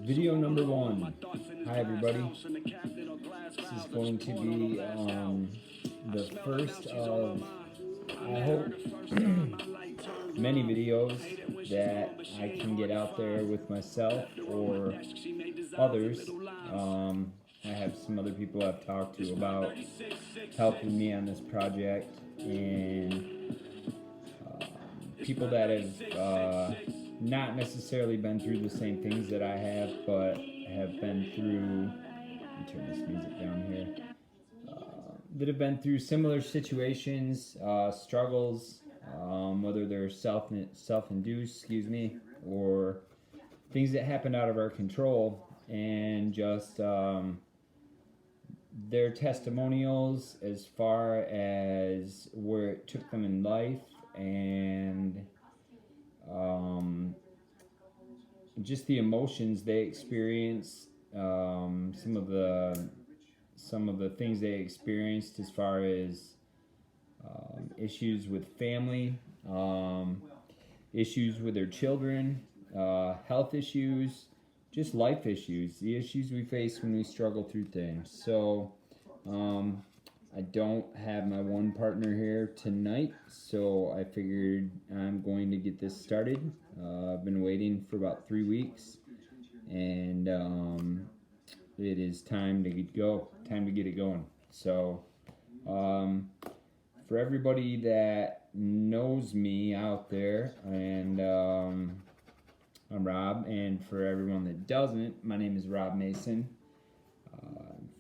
Video number one. Hi everybody. This is going to be the first of, I hope, many videos that I can get out there with myself or others. I have some other people I've talked to about helping me on this project, and people that have not necessarily been through the same things that I have, but have been through, let me turn this music down here, that have been through similar situations, struggles, whether they're self-induced, or things that happened out of our control, and just their testimonials as far as where it took them in life, and just the emotions they experienced, some of the things they experienced as far as issues with family, issues with their children, health issues, just life issues, the issues we face when we struggle through things. So I don't have my one partner here tonight, so I figured I'm going to get this started. I've been waiting for about 3 weeks, and it is time to get it going. So for everybody that knows me out there, and I'm Rob, and for everyone that doesn't, my name is Rob Mason,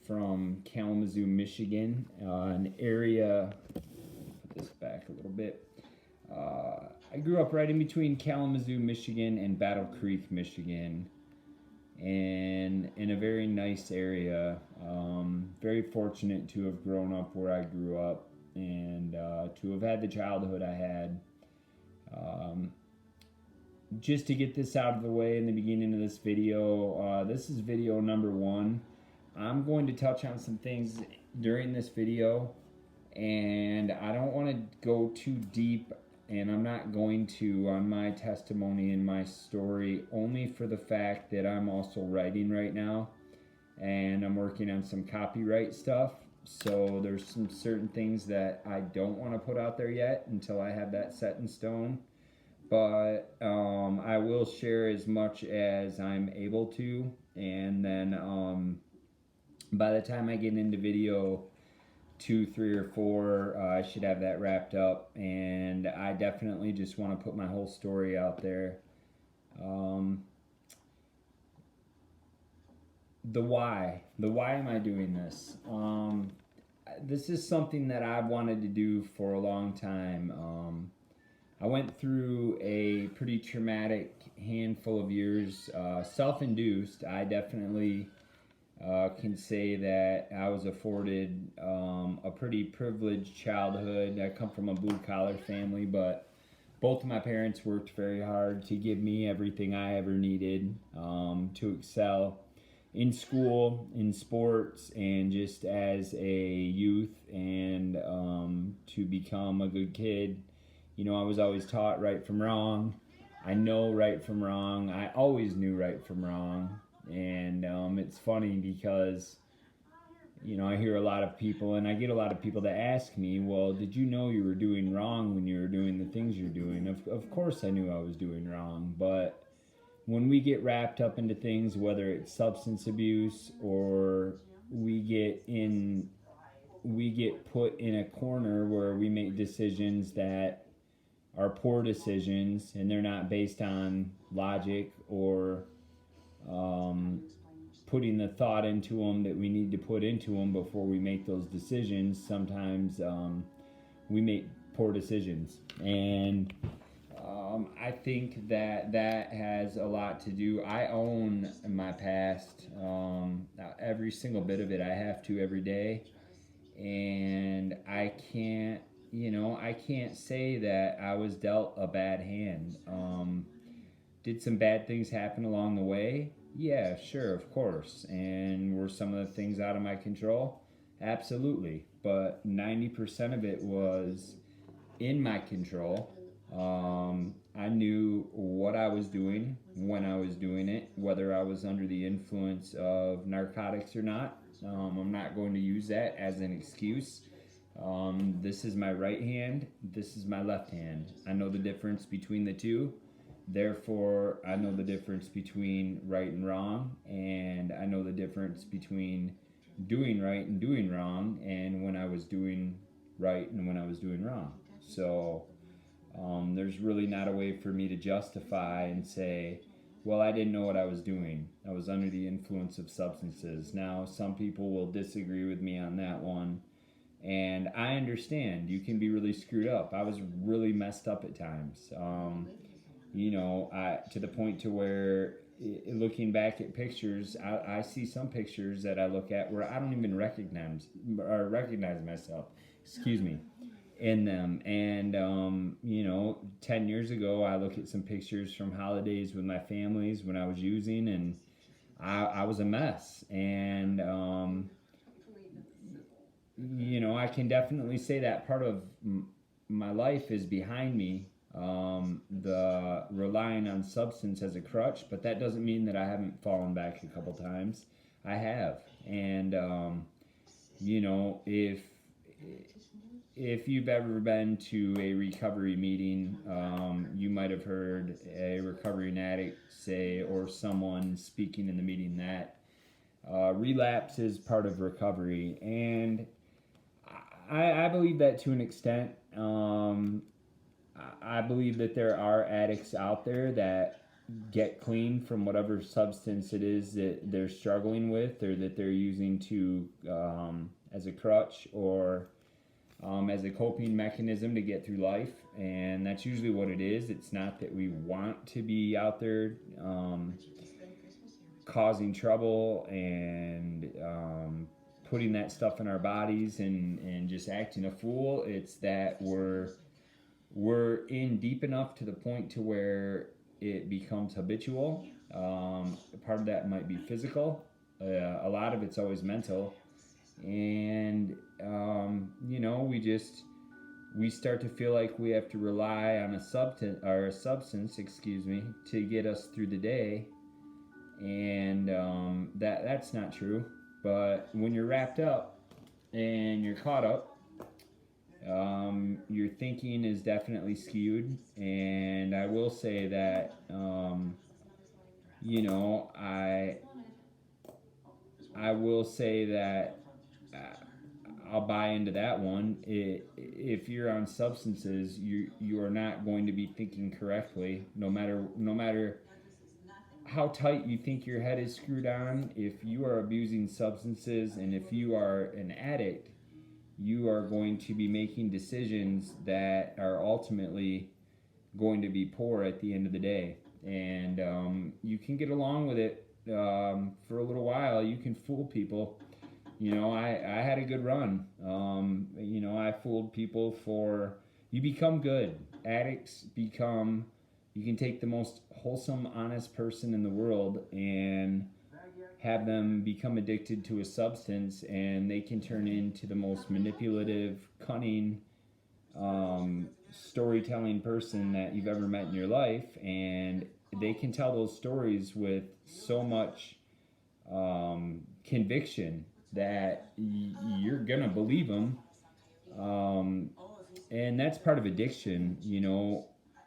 from Kalamazoo, Michigan, an area, put this back a little bit, I grew up right in between Kalamazoo, Michigan and Battle Creek, Michigan, and in a very nice area. Very fortunate to have grown up where I grew up, and to have had the childhood I had. Just to get this out of the way in the beginning of this video, this is video number one. I'm going to touch on some things during this video, and I don't want to go too deep, and I'm not going to on my testimony and my story, only for the fact that I'm also writing right now, and I'm working on some copyright stuff. So there's some certain things that I don't want to put out there yet until I have that set in stone. But I will share as much as I'm able to, and then by the time I get into video 2, 3, or 4, I should have that wrapped up, and I definitely just want to put my whole story out there. The why am I doing this? This is something that I've wanted to do for a long time. I went through a pretty traumatic handful of years, self-induced. I definitely can say that I was afforded a pretty privileged childhood. I come from a blue-collar family, but both of my parents worked very hard to give me everything I ever needed to excel in school, in sports, and just as a youth, and to become a good kid. You know, I was always taught right from wrong. I know right from wrong. I always knew right from wrong. And it's funny because, you know, I hear a lot of people, and I get a lot of people that ask me, well, did you know you were doing wrong when you were doing the things you're doing? Of course I knew I was doing wrong, but when we get wrapped up into things, whether it's substance abuse or we get put in a corner where we make decisions that are poor decisions, and they're not based on logic or putting the thought into them that we need to put into them before we make those decisions. Sometimes we make poor decisions, and I think that has a lot to do. I own my past, every single bit of it. I have to every day, and I can't say that I was dealt a bad hand. Did some bad things happen along the way? Yeah, sure, of course. And were some of the things out of my control? Absolutely. But 90% of it was in my control. I knew what I was doing when I was doing it, whether I was under the influence of narcotics or not. I'm not going to use that as an excuse. This is my right hand, this is my left hand. I know the difference between the two. Therefore, I know the difference between right and wrong, and I know the difference between doing right and doing wrong, and when I was doing right and when I was doing wrong. So, there's really not a way for me to justify and say, well, I didn't know what I was doing. I was under the influence of substances. Now, some people will disagree with me on that one. And I understand you can be really screwed up. I was really messed up at times. To the point to where looking back at pictures, I see some pictures that I look at where I don't even recognize myself. Excuse me. In them. And 10 years ago, I look at some pictures from holidays with my families when I was using, and I was a mess. And I can definitely say that part of my life is behind me, the relying on substance as a crutch, but that doesn't mean that I haven't fallen back a couple times. I have. And if you've ever been to a recovery meeting, you might have heard a recovering addict say, or someone speaking in the meeting, that relapse is part of recovery. And I believe that to an extent. I believe that there are addicts out there that get clean from whatever substance it is that they're struggling with, or that they're using to as a crutch, or as a coping mechanism to get through life. And that's usually what it is. It's not that we want to be out there causing trouble and putting that stuff in our bodies and just acting a fool. It's that we're in deep enough to the point to where it becomes habitual. Part of that might be physical. A lot of it's always mental. And we start to feel like we have to rely on a substance, to get us through the day. And that's not true. But when you're wrapped up and you're caught up, your thinking is definitely skewed. And I will say that I will say that I'll buy into that one. If you're on substances, you are not going to be thinking correctly, no matter how tight you think your head is screwed on. If you are abusing substances, and if you are an addict, you are going to be making decisions that are ultimately going to be poor at the end of the day. And you can get along with it for a little while. You can fool people. I had a good run. I fooled people you become good. Addicts become, you can take the most wholesome, honest person in the world and have them become addicted to a substance, and they can turn into the most manipulative, cunning, storytelling person that you've ever met in your life. And they can tell those stories with so much conviction that you're gonna believe them. And that's part of addiction.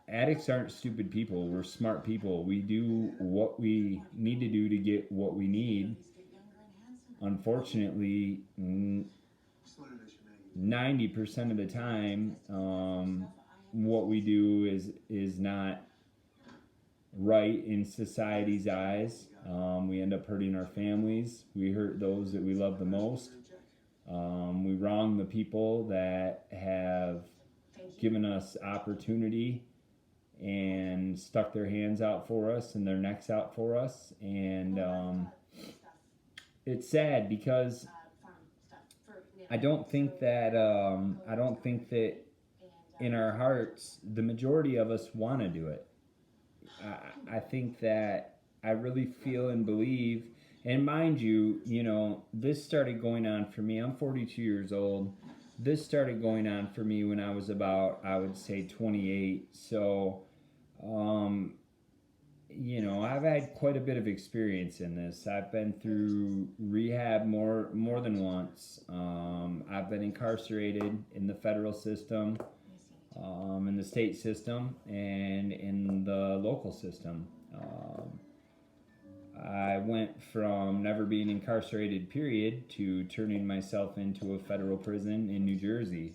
Addicts aren't stupid people. We're smart people. We do what we need to do to get what we need. Unfortunately, 90% of the time, what we do is not right in society's eyes. We end up hurting our families. We hurt those that we love the most. We wrong the people that have given us opportunity and stuck their hands out for us and their necks out for us. And it's sad because I don't think that in our hearts the majority of us want to do it. I think that I really feel and believe, and mind you, this started going on for me. I'm 42 years old. this started going on for me when I was about, I would say, 28. So, um, I've had quite a bit of experience in this. I've been through rehab more than once. I've been incarcerated in the federal system, in the state system, and in the local system. I went from never being incarcerated, period, to turning myself into a federal prison in New Jersey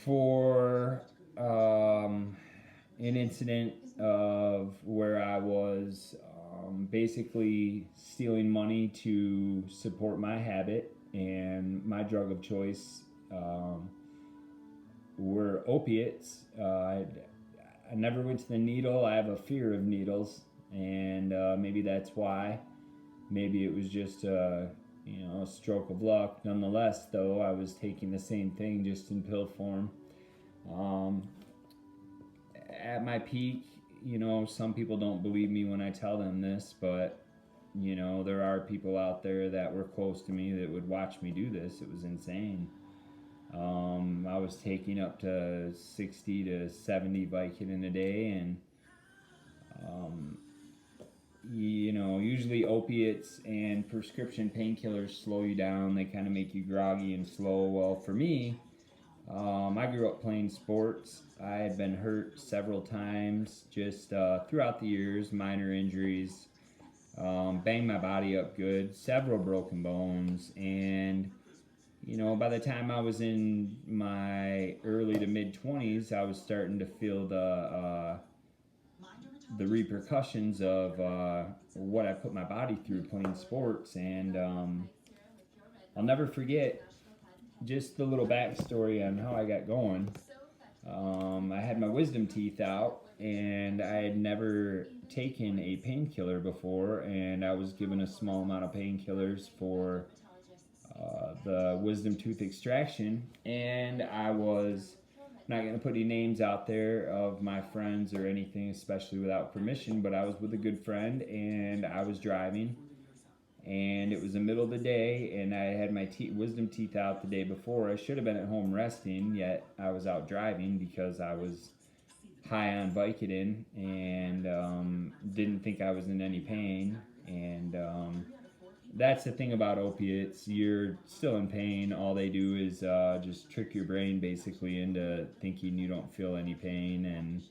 for an incident of where I was basically stealing money to support my habit, and my drug of choice were opiates. I never went to the needle. I have a fear of needles, and maybe that's why. Maybe it was just a stroke of luck. Nonetheless, though, I was taking the same thing, just in pill form. At my peak, some people don't believe me when I tell them this, but there are people out there that were close to me that would watch me do this. It was insane. I was taking up to 60 to 70 Vicodin a day, and usually opiates and prescription painkillers slow you down. They kind of make you groggy and slow. Well, for me, I grew up playing sports. I had been hurt several times just throughout the years, minor injuries, banged my body up good, several broken bones, and by the time I was in my early to mid 20s, I was starting to feel the repercussions of what I put my body through playing sports. And I'll never forget just the little backstory on how I got going. I had my wisdom teeth out, and I had never taken a painkiller before, and I was given a small amount of painkillers for the wisdom tooth extraction, and I was not going to put any names out there of my friends or anything, especially without permission, but I was with a good friend, and I was driving, and it was the middle of the day, and I had my wisdom teeth out the day before. I should have been at home resting, yet I was out driving because I was high on Vicodin and didn't think I was in any pain. And that's the thing about opiates. You're still in pain. All they do is just trick your brain basically into thinking you don't feel any pain. And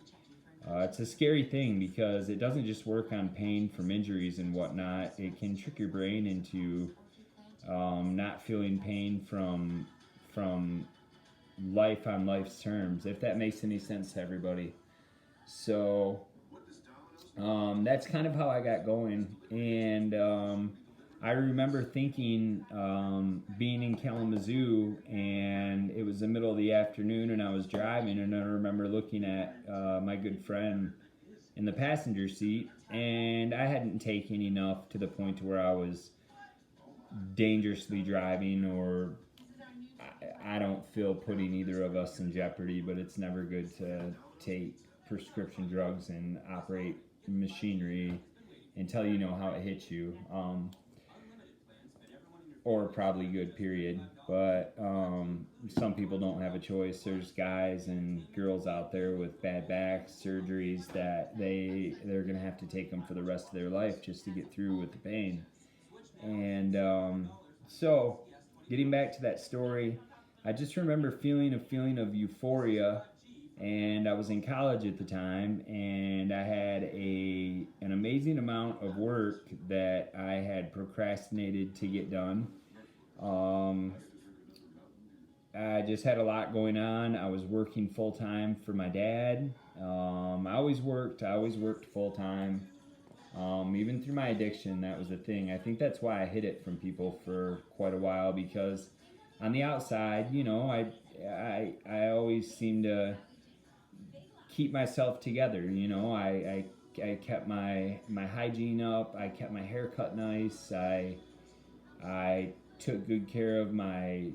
it's a scary thing because it doesn't just work on pain from injuries and whatnot. It can trick your brain into not feeling pain from life on life's terms, if that makes any sense to everybody. So that's kind of how I got going. And I remember thinking, being in Kalamazoo, and it was the middle of the afternoon, and I was driving, and I remember looking at my good friend in the passenger seat, and I hadn't taken enough to the point to where I was dangerously driving, or I don't feel putting either of us in jeopardy, but it's never good to take prescription drugs and operate machinery until you know how it hits you. Or probably good, period. But some people don't have a choice. There's guys and girls out there with bad backs, surgeries that they're gonna have to take them for the rest of their life just to get through with the pain. And so, getting back to that story, I just remember feeling a feeling of euphoria, and I was in college at the time, and I had an amazing amount of work that I had procrastinated to get done. I just had a lot going on. I was working full time for my dad. I always worked full time. Even through my addiction, that was the thing. I think that's why I hid it from people for quite a while, because on the outside, I always seemed to keep myself together. I kept my hygiene up. I kept my hair cut nice. I took good care of my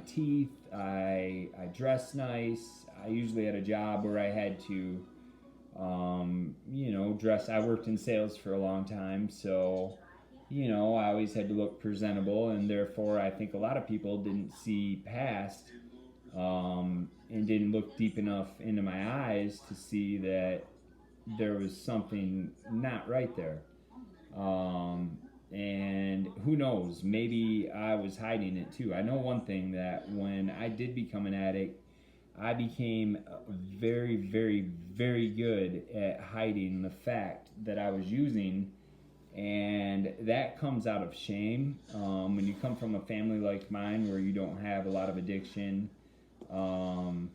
teeth. I dressed nice. I usually had a job where I had to dress. I worked in sales for a long time, so I always had to look presentable, and therefore I think a lot of people didn't see past, and didn't look deep enough into my eyes to see that there was something not right there. Um, and who knows, maybe I was hiding it too. I know one thing, that when I did become an addict, I became very, very, very good at hiding the fact that I was using, and that comes out of shame. When you come from a family like mine where you don't have a lot of addiction, um,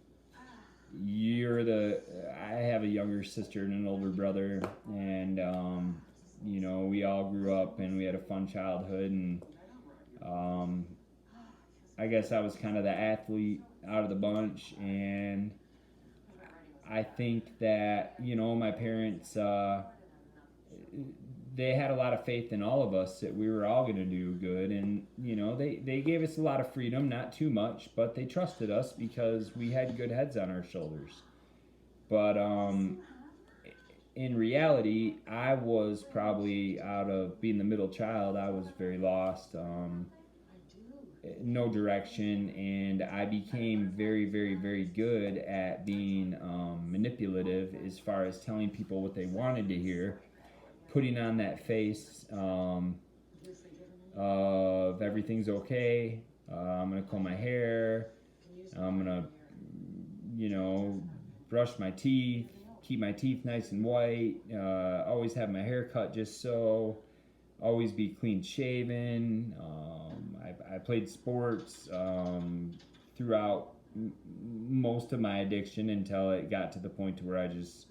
I have a younger sister and an older brother, and we all grew up and we had a fun childhood, and um, I guess I was kind of the athlete out of the bunch, and I think that my parents, they had a lot of faith in all of us that we were all going to do good, and they gave us a lot of freedom, not too much, but they trusted us because we had good heads on our shoulders. But in reality, I was probably, out of being the middle child, I was very lost, no direction, and I became very, very, very good at being manipulative as far as telling people what they wanted to hear, putting on that face of everything's okay. I'm gonna comb my hair. I'm gonna, brush my teeth, keep my teeth nice and white. Always have my hair cut just so. Always be clean shaven. I played sports throughout most of my addiction until it got to the point to where I just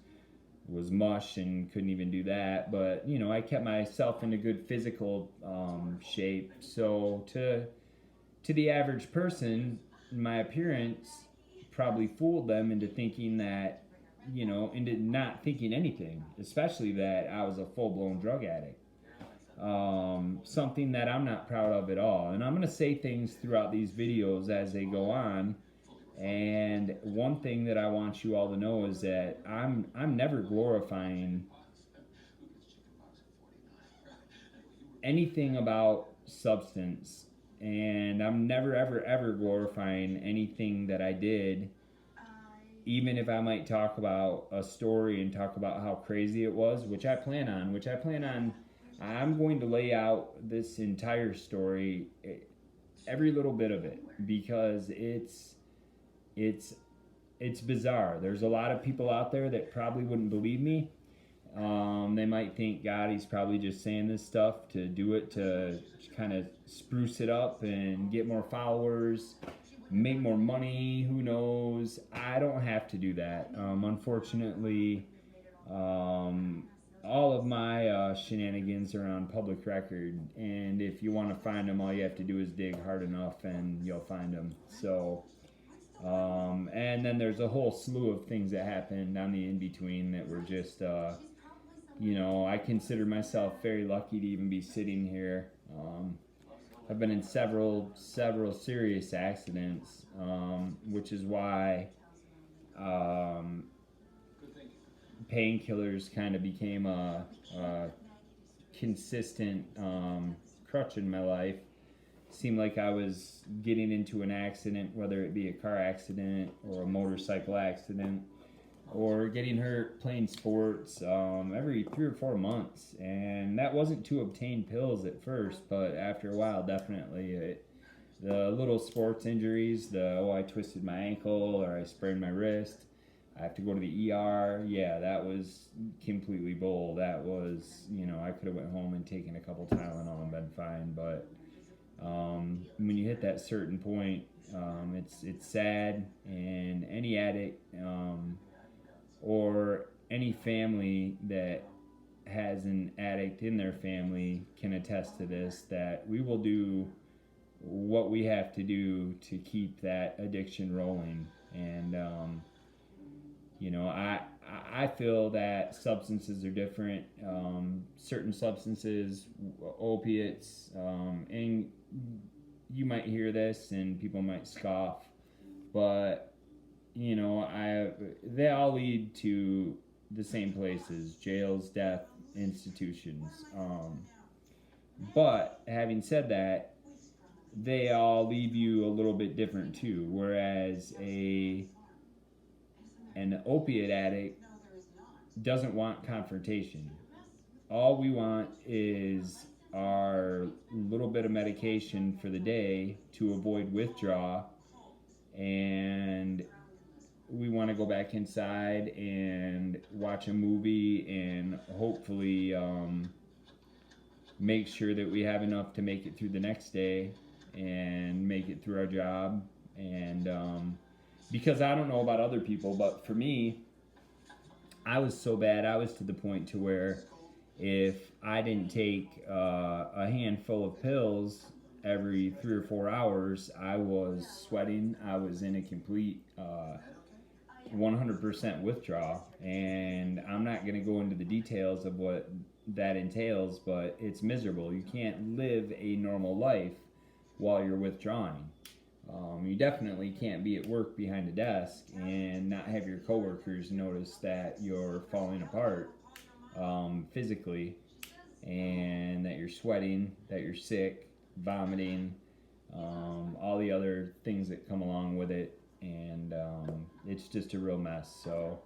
was mush and couldn't even do that. But I kept myself in a good physical shape. So to the average person, my appearance probably fooled them into thinking that, into not thinking anything, especially that I was a full-blown drug addict. Something that I'm not proud of at all. And I'm going to say things throughout these videos as they go on. And one thing that I want you all to know is that I'm never glorifying anything about substance, and I'm never ever ever glorifying anything that I did, even if I might talk about a story and talk about how crazy it was, which I plan on. I'm going to lay out this entire story, every little bit of it, because it's bizarre. There's a lot of people out there that probably wouldn't believe me. They might think, God, he's probably just saying this stuff to do it, to kind of spruce it up and get more followers, make more money. Who knows? I don't have to do that. Unfortunately, all of my shenanigans are on public record, and if you want to find them, all you have to do is dig hard enough and you'll find them. So and then there's a whole slew of things that happened on the in-between that were just I consider myself very lucky to even be sitting here. I've been in several serious accidents, which is why painkillers kind of became a consistent crutch in my life. Seemed like I was getting into an accident, whether it be a car accident or a motorcycle accident, or getting hurt playing sports every 3 or 4 months. And that wasn't to obtain pills at first, but after a while, definitely. The little sports injuries, I twisted my ankle or I sprained my wrist, I have to go to the ER. Yeah, that was completely bull. That was, I could have went home and taken a couple Tylenol and been fine. But when you hit that certain point, it's sad. And any addict or any family that has an addict in their family can attest to this, that we will do what we have to do to keep that addiction rolling. And I feel that substances are different. Certain substances, opiates, and you might hear this and people might scoff, but they all lead to the same places: jails, death, institutions. But having said that, they all leave you a little bit different too. Whereas an opiate addict doesn't want confrontation. All we want is our little bit of medication for the day to avoid withdrawal, and we want to go back inside and watch a movie and hopefully make sure that we have enough to make it through the next day and make it through our job. And because I don't know about other people, but for me, I was so bad. I was to the point to where if I didn't take a handful of pills every 3 or 4 hours, I was sweating. I was in a complete 100% withdrawal. And I'm not going to go into the details of what that entails, but it's miserable. You can't live a normal life while you're withdrawing. You definitely can't be at work behind a desk and not have your coworkers notice that you're falling apart physically, and that you're sweating, that you're sick, vomiting, all the other things that come along with it, and it's just a real mess. So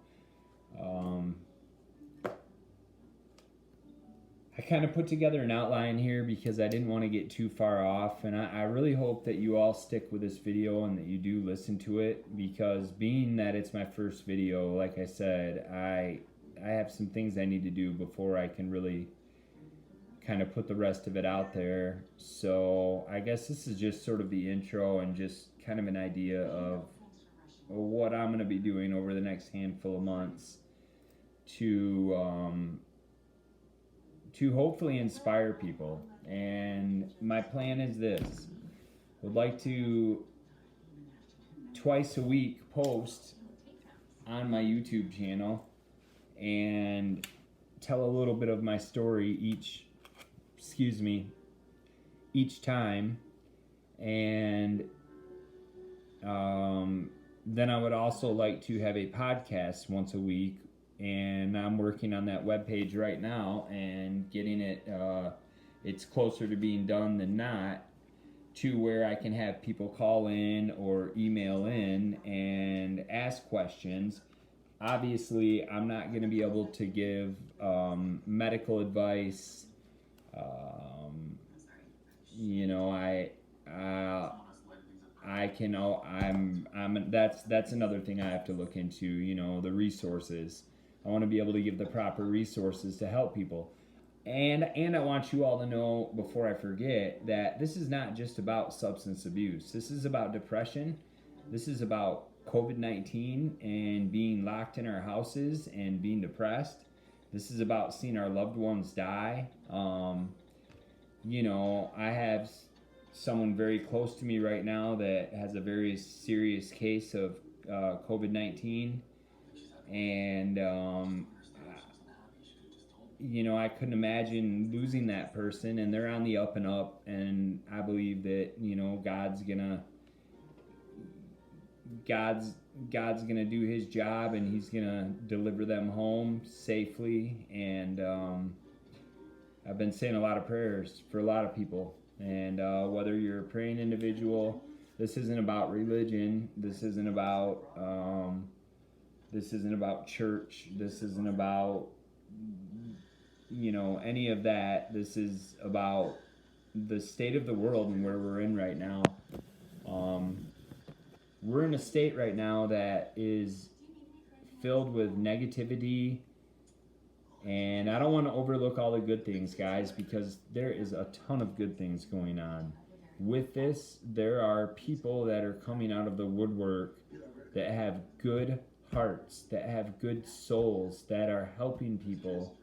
I kind of put together an outline here because I didn't want to get too far off, and I really hope that you all stick with this video and that you do listen to it, because being that it's my first video, like I said, I have some things I need to do before I can really kind of put the rest of it out there. So I guess this is just sort of the intro and just kind of an idea of what I'm going to be doing over the next handful of months to hopefully inspire people. And my plan is this: would like to twice a week post on my YouTube channel and tell a little bit of my story each time. And then I would also like to have a podcast once a week, and I'm working on that webpage right now and getting it, it's closer to being done than not, to where I can have people call in or email in and ask questions. Obviously, I'm not going to be able to give medical advice. That's another thing I have to look into, the resources. I want to be able to give the proper resources to help people. And I want you all to know, before I forget, that this is not just about substance abuse. This is about depression. This is about COVID-19 and being locked in our houses and being depressed. This is about seeing our loved ones die. I have someone very close to me right now that has a very serious case of COVID-19. And, I couldn't imagine losing that person, and they're on the up and up. And I believe that, God's gonna do his job, and he's gonna deliver them home safely. And I've been saying a lot of prayers for a lot of people. And whether you're a praying individual, this isn't about religion. This isn't about church. This isn't about any of that. This is about the state of the world and where we're in right now. We're in a state right now that is filled with negativity, and I don't want to overlook all the good things, guys, because there is a ton of good things going on. With this, there are people that are coming out of the woodwork that have good hearts, that have good souls, that are helping people,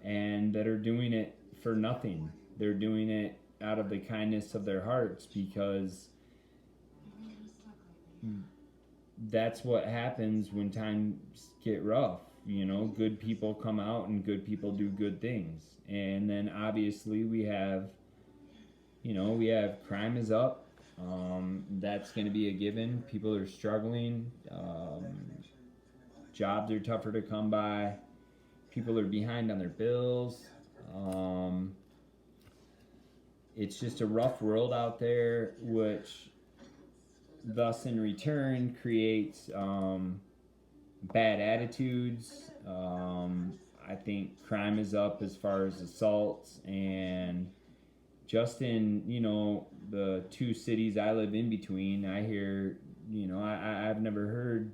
and that are doing it for nothing. They're doing it out of the kindness of their hearts, because that's what happens when times get rough. Good people come out and good people do good things. And then obviously we have crime is up. That's going to be a given. People are struggling. Jobs are tougher to come by. People are behind on their bills. it's just a rough world out there, which thus in return creates bad attitudes. I think crime is up as far as assaults, and just in the two cities I live in between, I hear I've never heard.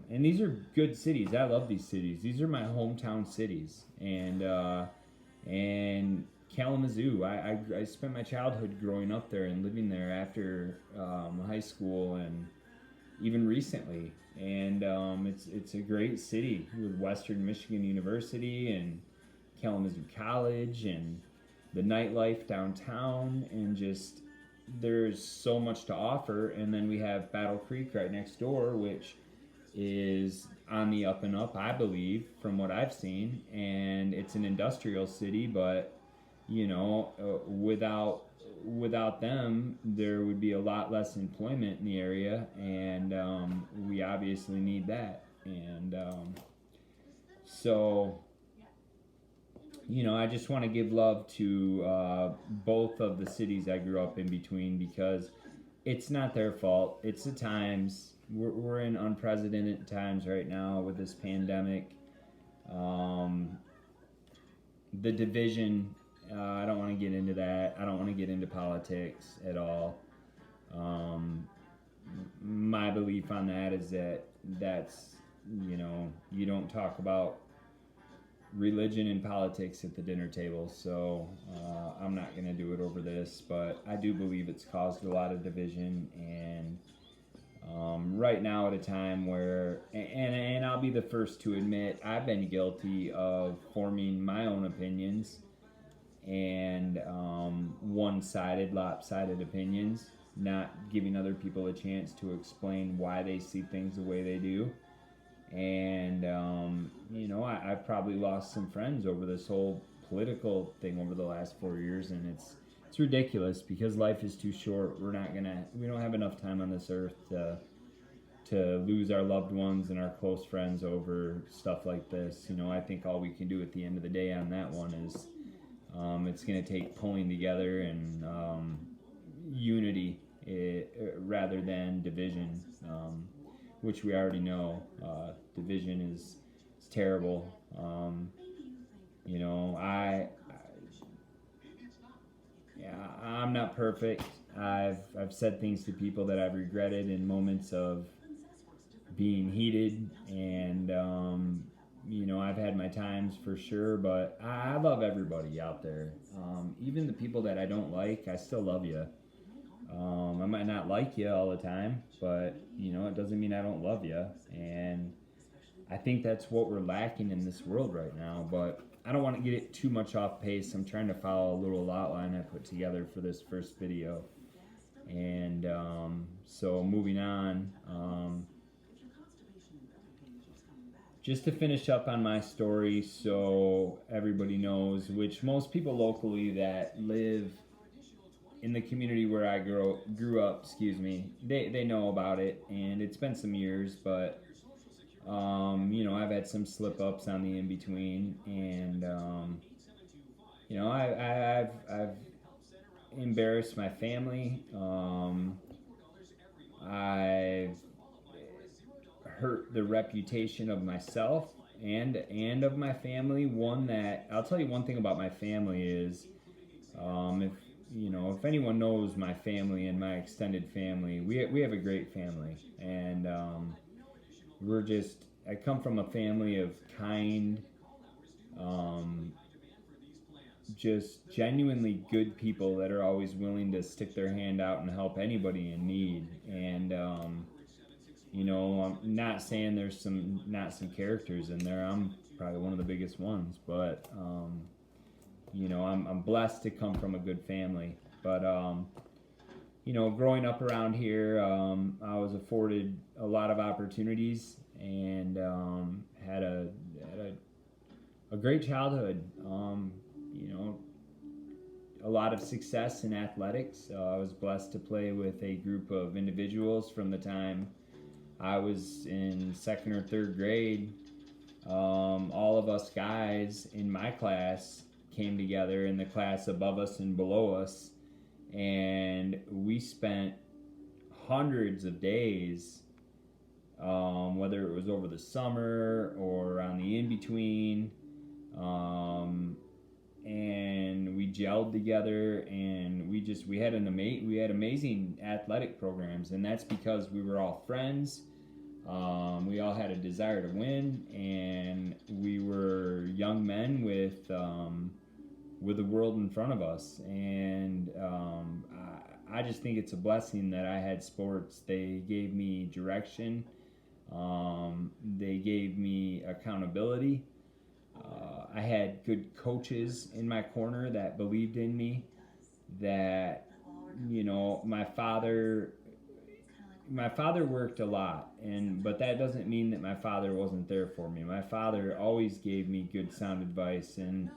And these are good cities. I love these cities. These are my hometown cities, and Kalamazoo. I spent my childhood growing up there and living there after high school and even recently. And it's a great city with Western Michigan University and Kalamazoo College and the nightlife downtown, and just there's so much to offer. And then we have Battle Creek right next door, which is on the up and up, I believe, from what I've seen. And it's an industrial city, but without them, there would be a lot less employment in the area, and we obviously need that. And so I just want to give love to both of the cities I grew up in between, because it's not their fault. It's the times. We're in unprecedented times right now with this pandemic. The division, I don't want to get into that. I don't want to get into politics at all. My belief on that is that's you don't talk about religion and politics at the dinner table, so I'm not going to do it over this, but I do believe it's caused a lot of division. And right now, at a time where, and I'll be the first to admit, I've been guilty of forming my own opinions and one-sided, lopsided opinions, not giving other people a chance to explain why they see things the way they do. And I've probably lost some friends over this whole political thing over the last 4 years, and it's ridiculous, because life is too short. We don't have enough time on this earth to lose our loved ones and our close friends over stuff like this. I think all we can do at the end of the day on that one is it's going to take pulling together and unity rather than division, which we already know. Division is terrible. I'm not perfect. I've said things to people that I've regretted in moments of being heated, and I've had my times for sure, but I love everybody out there. Even the people that I don't like, I still love you. I might not like you all the time, but it doesn't mean I don't love you. And I think that's what we're lacking in this world right now. But I don't want to get it too much off pace. I'm trying to follow a little outline I put together for this first video. And so moving on, just to finish up on my story, so everybody knows, which most people locally that live in the community where I grew up, they know about it, and it's been some years, but I've had some slip ups on the in between, and I've embarrassed my family. I've hurt the reputation of myself and of my family. I'll tell you one thing about my family is, if anyone knows my family and my extended family, we have a great family, and I come from a family of kind, just genuinely good people that are always willing to stick their hand out and help anybody in need. And I'm not saying there's not some characters in there. I'm probably one of the biggest ones, but I'm blessed to come from a good family. But growing up around here, I was afforded a lot of opportunities, and had a great childhood. A lot of success in athletics. I was blessed to play with a group of individuals from the time I was in second or third grade. All of us guys in my class came together in the class above us and below us, and we spent hundreds of days, whether it was over the summer or on the in-between, and we gelled together, and we had amazing athletic programs, and that's because we were all friends. We all had a desire to win, and we were young men with the world in front of us. And I just think it's a blessing that I had sports. They gave me direction. They gave me accountability. I had good coaches in my corner that believed in me. That, my father worked a lot, but that doesn't mean that my father wasn't there for me. My father always gave me good sound advice, and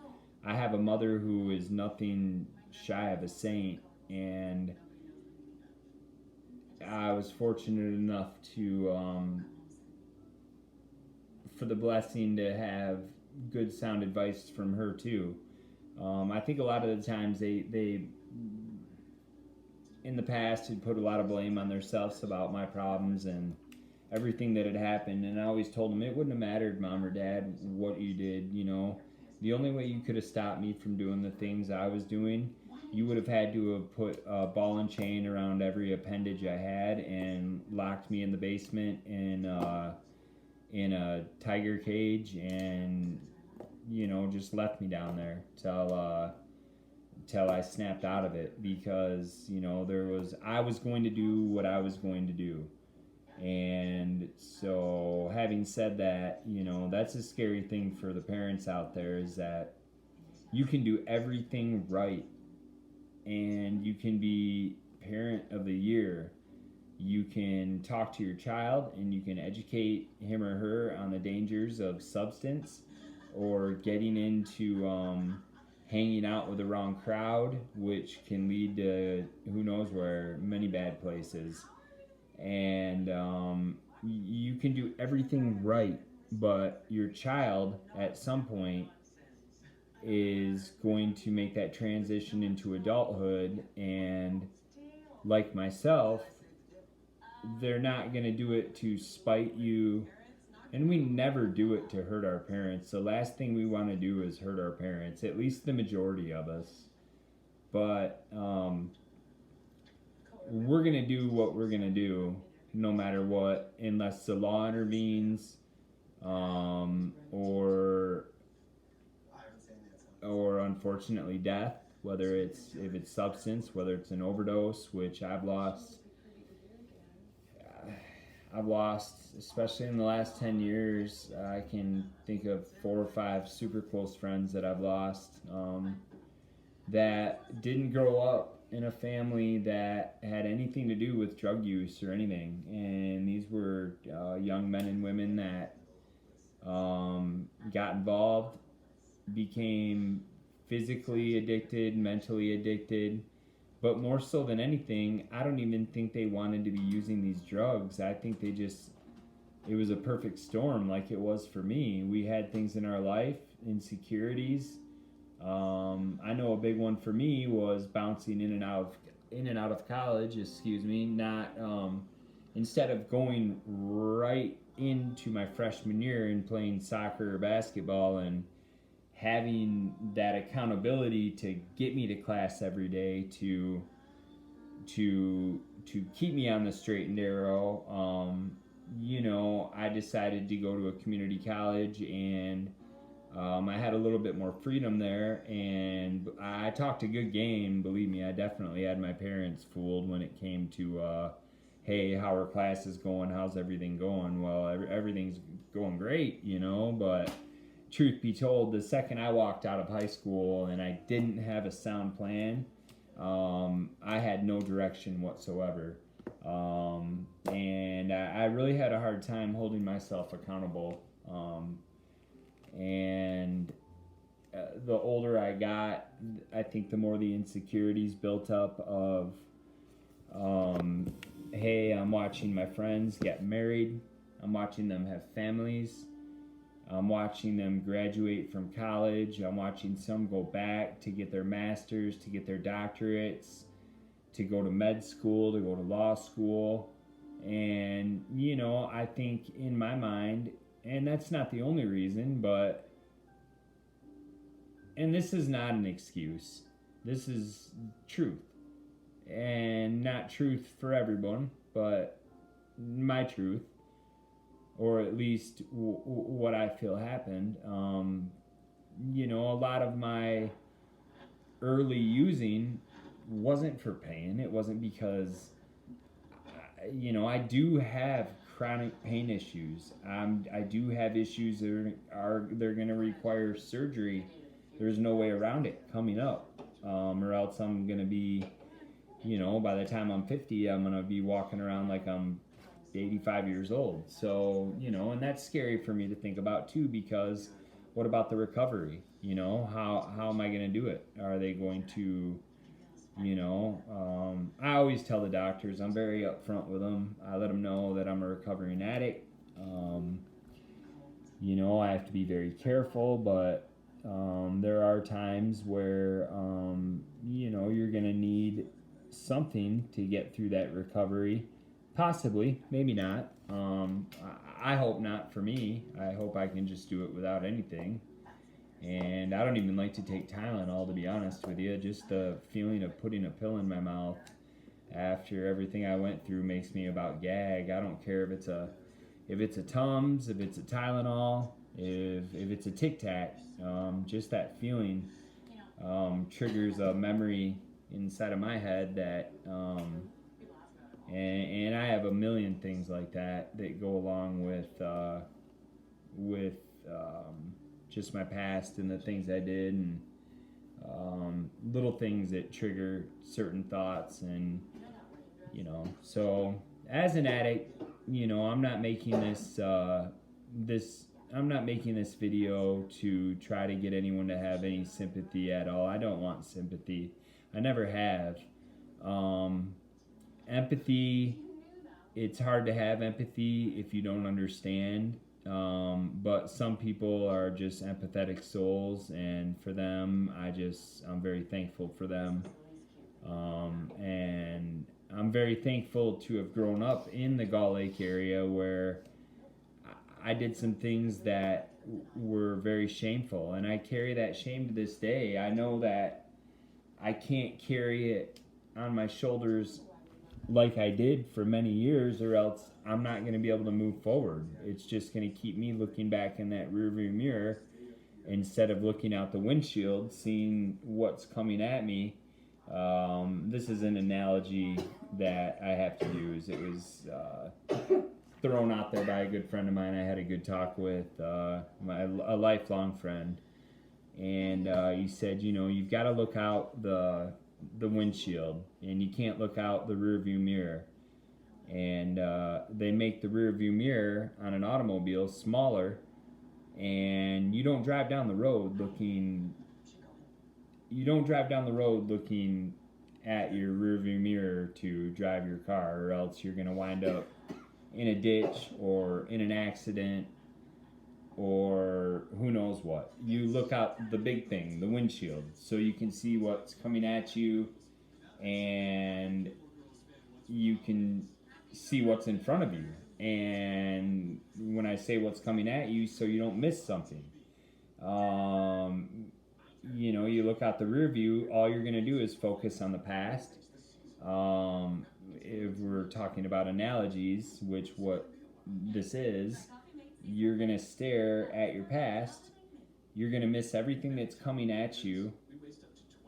I have a mother who is nothing shy of a saint, and I was fortunate enough to for the blessing to have good sound advice from her too. I think a lot of the times they in the past had put a lot of blame on themselves about my problems and everything that had happened, and I always told them it wouldn't have mattered, Mom or Dad, what you did. The only way you could have stopped me from doing the things I was doing, you would have had to have put a ball and chain around every appendage I had and locked me in the basement in a tiger cage, and just left me down there till I snapped out of it, because I was going to do what I was going to do. And so, having said that, that's a scary thing for the parents out there, is that you can do everything right, and you can be parent of the year. You can talk to your child and you can educate him or her on the dangers of substance, or getting into hanging out with the wrong crowd, which can lead to who knows where, many bad places. And you can do everything right, but your child at some point is going to make that transition into adulthood, and like myself, they're not going to do it to spite you. And we never do it to hurt our parents. The last thing we want to do is hurt our parents, at least the majority of us. But we're going to do what we're going to do, no matter what, unless the law intervenes, or unfortunately death, if it's substance, whether it's an overdose, which I've lost, especially in the last 10 years. I can think of 4 or 5 super close friends that I've lost, that didn't grow up in a family that had anything to do with drug use or anything. And these were young men and women that got involved, became physically addicted, mentally addicted. But more so than anything, I don't even think they wanted to be using these drugs. I think it was a perfect storm, like it was for me. We had things in our life, insecurities. I know a big one for me was bouncing in and out of college. Not instead of going right into my freshman year and playing soccer or basketball and having that accountability to get me to class every day, to keep me on the straight and narrow. I decided to go to a community college, and I had a little bit more freedom there, and I talked a good game. Believe me, I definitely had my parents fooled when it came to, hey, how are classes going? How's everything going? Well, everything's going great, but truth be told, the second I walked out of high school and I didn't have a sound plan, I had no direction whatsoever. And I really had a hard time holding myself accountable. And the older I got, I think the more the insecurities built up of, hey, I'm watching my friends get married. I'm watching them have families. I'm watching them graduate from college. I'm watching some go back to get their masters, to get their doctorates, to go to med school, to go to law school. And, I think in my mind, and that's not the only reason, and this is not an excuse, this is truth. And not truth for everyone, but my truth, or at least what I feel happened. A lot of my early using wasn't for pain. It wasn't because, I do have chronic pain issues. I do have issues that they're going to require surgery. There's no way around it coming up, or else I'm going to be, by the time I'm 50, I'm going to be walking around like I'm 85 years old. So, and that's scary for me to think about too, because what about the recovery? How am I going to do it? Are they going to, I always tell the doctors, I'm very upfront with them. I let them know that I'm a recovering addict. I have to be very careful, but there are times where, you're going to need something to get through that recovery. Possibly, maybe not. I hope not for me. I hope I can just do it without anything. And I don't even like to take Tylenol, to be honest with you. Just the feeling of putting a pill in my mouth after everything I went through makes me about gag. I don't care if it's a Tums, if it's a Tylenol, if it's a Tic Tac. Just that feeling triggers a memory inside of my head that, and I have a million things like that go along with just my past and the things I did, and little things that trigger certain thoughts, and so as an addict, I'm not making this video to try to get anyone to have any sympathy at all. I don't want sympathy. I never have. Empathy, it's hard to have empathy if you don't understand. But some people are just empathetic souls, and for them, I'm very thankful for them. And I'm very thankful to have grown up in the Gull Lake area, where I did some things that were very shameful, and I carry that shame to this day. I know that I can't carry it on my shoulders like I did for many years, or else I'm not going to be able to move forward. It's just going to keep me looking back in that rearview mirror instead of looking out the windshield, seeing what's coming at me. This is an analogy that I have to use. It was thrown out there by a good friend of mine I had a good talk with, a lifelong friend. And he said, you've got to look out the windshield, and you can't look out the rear view mirror. And they make the rear view mirror on an automobile smaller, and you don't drive down the road looking at your rear view mirror to drive your car, or else you're going to wind up in a ditch or in an accident, or who knows what. You look out the big thing, the windshield, so you can see what's coming at you, and you can see what's in front of you. And when I say what's coming at you, so you don't miss something. You look out the rear view, all you're going to do is focus on the past. If we're talking about analogies, which what this is, you're going to stare at your past. You're going to miss everything that's coming at you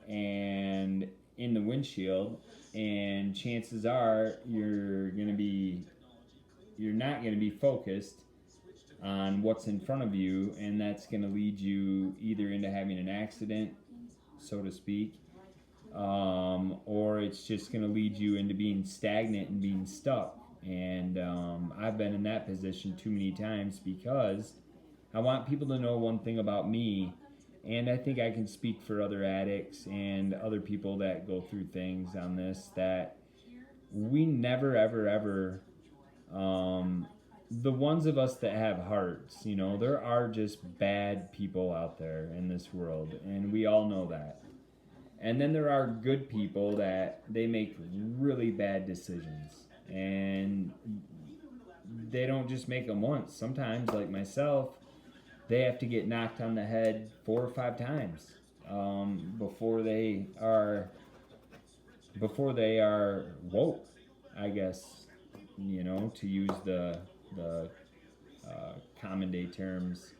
and in the windshield, and chances are you're not going to be focused on what's in front of you, and that's going to lead you either into having an accident, so to speak, or it's just going to lead you into being stagnant and being stuck. And I've been in that position too many times, because I want people to know one thing about me, and I think I can speak for other addicts and other people that go through things on this, that we never, ever, ever the ones of us that have hearts, you know, there are just bad people out there in this world, and we all know that. And then there are good people that they make really bad decisions, and they don't just make them once. Sometimes, like myself, they have to get knocked on the head 4 or 5 times before they are woke, I guess, you know, to use the common day terms.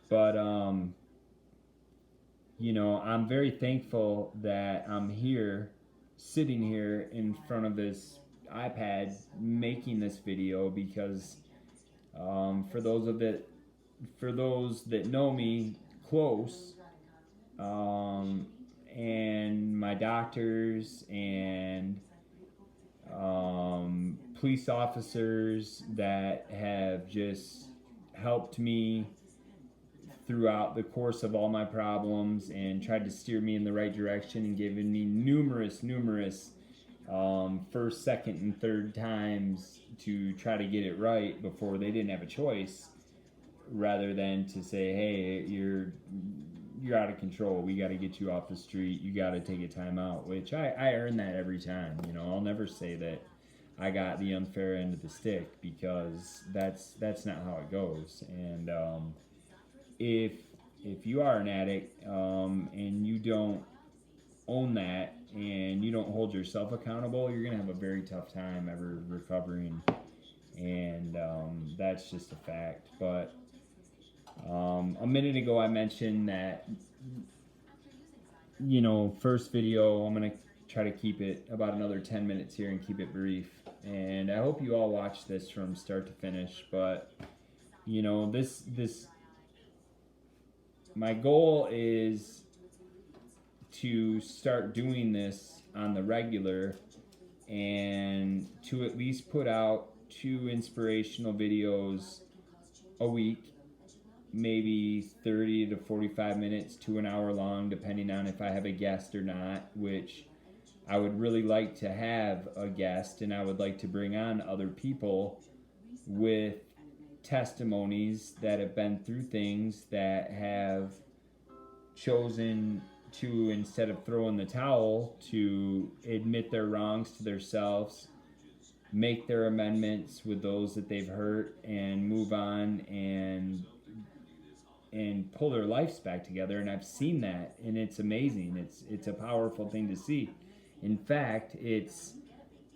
But you know, I'm very thankful that I'm here, sitting here in front of this iPad making this video, because for those that know me close, and my doctors and police officers that have just helped me throughout the course of all my problems and tried to steer me in the right direction and given me numerous first, second, and third times to try to get it right before they didn't have a choice, rather than to say, hey, you're out of control, we got to get you off the street, you got to take a time out, which I earn that every time. You know, I'll never say that I got the unfair end of the stick, because that's not how it goes. And if you are an addict and you don't own that and you don't hold yourself accountable, you're gonna have a very tough time ever recovering, and that's just a fact. But a minute ago I mentioned that, you know, first video, I'm gonna try to keep it about another 10 minutes here and keep it brief, and I hope you all watch this from start to finish. But you know, this my goal is to start doing this on the regular, and to at least put out 2 inspirational videos a week, maybe 30 to 45 minutes to an hour long, depending on if I have a guest or not, which I would really like to have a guest, and I would like to bring on other people with testimonies that have been through things, that have chosen to, instead of throwing the towel, to admit their wrongs to themselves, make their amendments with those that they've hurt, and move on and pull their lives back together. And I've seen that, and it's amazing. It's a powerful thing to see. In fact,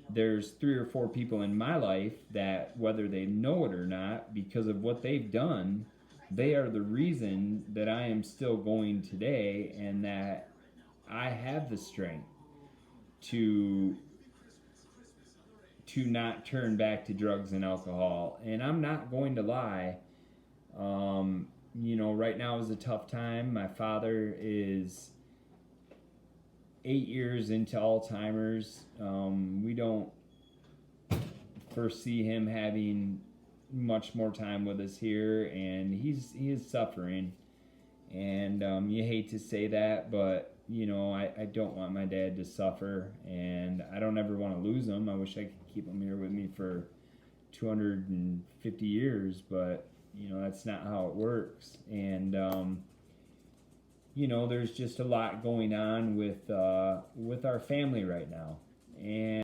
there's 3 or 4 people in my life that, whether they know it or not, because of what they've done, they are the reason that I am still going today, and that I have the strength to not turn back to drugs and alcohol. And I'm not going to lie, you know, right now is a tough time. My father is 8 years into Alzheimer's. We don't foresee him having much more time with us here, and he is suffering. And you hate to say that, but you know, I don't want my dad to suffer, and I don't ever want to lose him. I wish I could keep him here with me for 250 years, but you know, that's not how it works. And you know, there's just a lot going on with our family right now, and